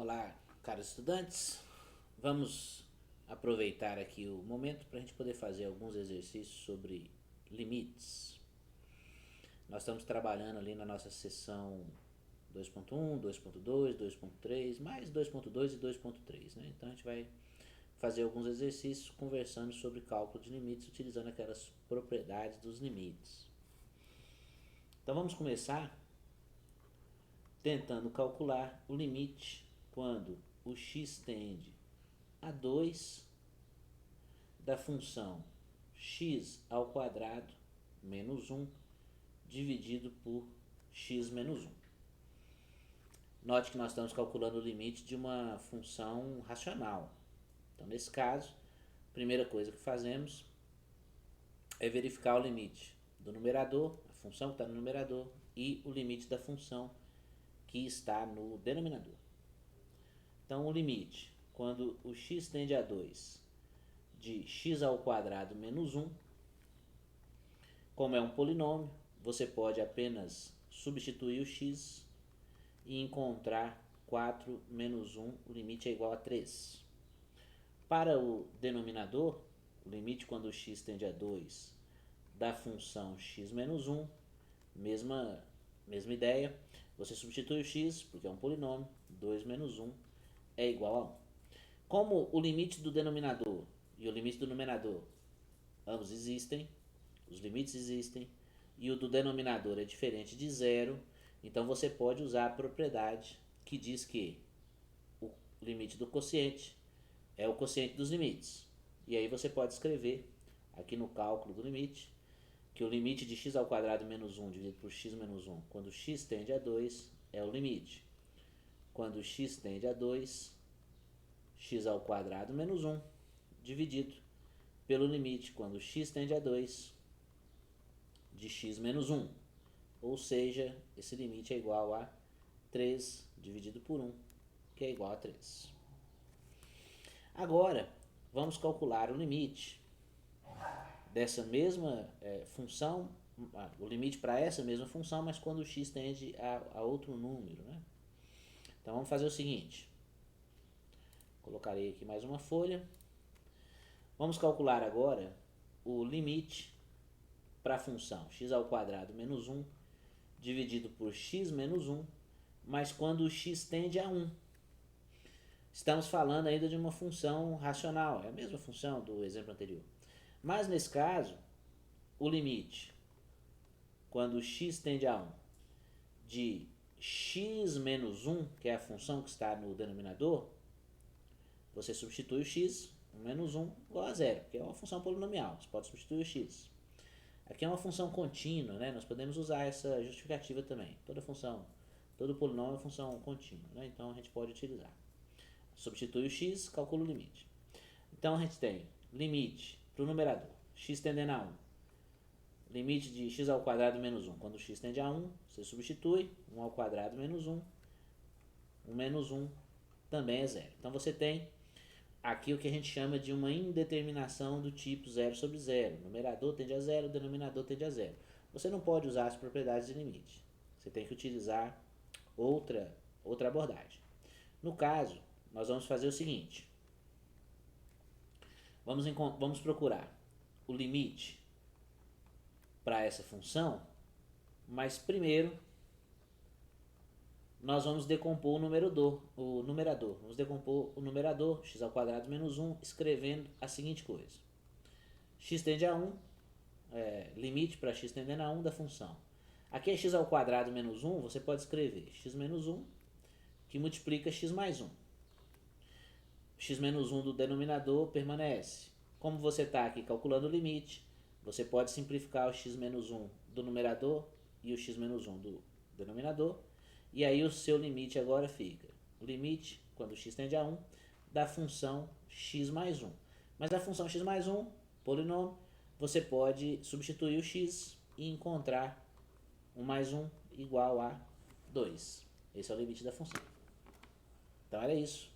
Olá, caros estudantes. Vamos aproveitar aqui o momento para a gente poder fazer alguns exercícios sobre limites. Nós estamos trabalhando ali na nossa seção 2.1, 2.2, 2.3, mais 2.2 e 2.3, né? Então a gente vai fazer alguns exercícios conversando sobre cálculo de limites, utilizando aquelas propriedades dos limites. Então vamos começar tentando calcular o limite quando o x tende a 2 da função x ao quadrado menos 1 dividido por x menos 1. Note que nós estamos calculando o limite de uma função racional. Então, nesse caso, a primeira coisa que fazemos é verificar o limite do numerador, a função que está no numerador, e o limite da função que está no denominador. Então, o limite, quando o x tende a 2 de x ao quadrado menos 1, como é um polinômio, você pode apenas substituir o x e encontrar 4 menos 1, o limite é igual a 3. Para o denominador, o limite quando o x tende a 2 da função x menos 1, mesma ideia, você substitui o x, porque é um polinômio, 2 menos 1 é igual a 1. Como o limite do denominador e o limite do numerador ambos existem, os limites existem, e o do denominador é diferente de zero, então você pode usar a propriedade que diz que o limite do quociente é o quociente dos limites. E aí você pode escrever aqui no cálculo do limite que o limite de x ao quadrado menos 1 dividido por x menos 1, quando x tende a 2, é o limite. Quando x tende a 2, x ao quadrado menos 1 dividido pelo limite quando x tende a 2 de x menos 1. Ou seja, esse limite é igual a 3 dividido por 1, que é igual a 3. Agora, vamos calcular o limite dessa mesma função, o limite para essa mesma função, mas quando o x tende a outro número, né? Então vamos fazer o seguinte, colocarei aqui mais uma folha. Vamos calcular agora o limite para a função x ao quadrado menos 1 dividido por x menos 1, mas quando o x tende a 1. Estamos falando ainda de uma função racional, é a mesma função do exemplo anterior. Mas nesse caso, o limite, quando o x tende a 1, de x menos 1, que é a função que está no denominador, você substitui o x, 1 menos 1 igual a 0, que é uma função polinomial, você pode substituir o x. Aqui é uma função contínua, né? Nós podemos usar essa justificativa também. Todo polinômio é uma função contínua, né? Então a gente pode utilizar. Substitui o x, calcula o limite. Então a gente tem limite para o numerador, x tendendo a 1. Limite de x ao quadrado menos 1. Quando x tende a 1, você substitui 1 ao quadrado menos 1. 1 menos 1 também é 0. Então você tem aqui o que a gente chama de uma indeterminação do tipo 0 sobre 0. O numerador tende a 0, o denominador tende a 0. Você não pode usar as propriedades de limite. Você tem que utilizar outra abordagem. No caso, nós vamos fazer o seguinte. Vamos procurar o limite para essa função, mas primeiro nós vamos decompor o numerador. Vamos decompor o numerador, x ao quadrado menos 1, escrevendo a seguinte coisa. X tende a 1, limite para x tendendo a 1 da função. Aqui é x ao quadrado menos 1, você pode escrever x menos 1, que multiplica x mais 1. X menos 1 do denominador permanece. Como você está aqui calculando o limite, você pode simplificar o x menos 1 do numerador e o x menos 1 do denominador. E aí o seu limite agora fica o limite, quando x tende a 1, da função x mais 1. Mas a função x mais 1, polinômio, você pode substituir o x e encontrar 1 mais 1 igual a 2. Esse é o limite da função. Então era isso.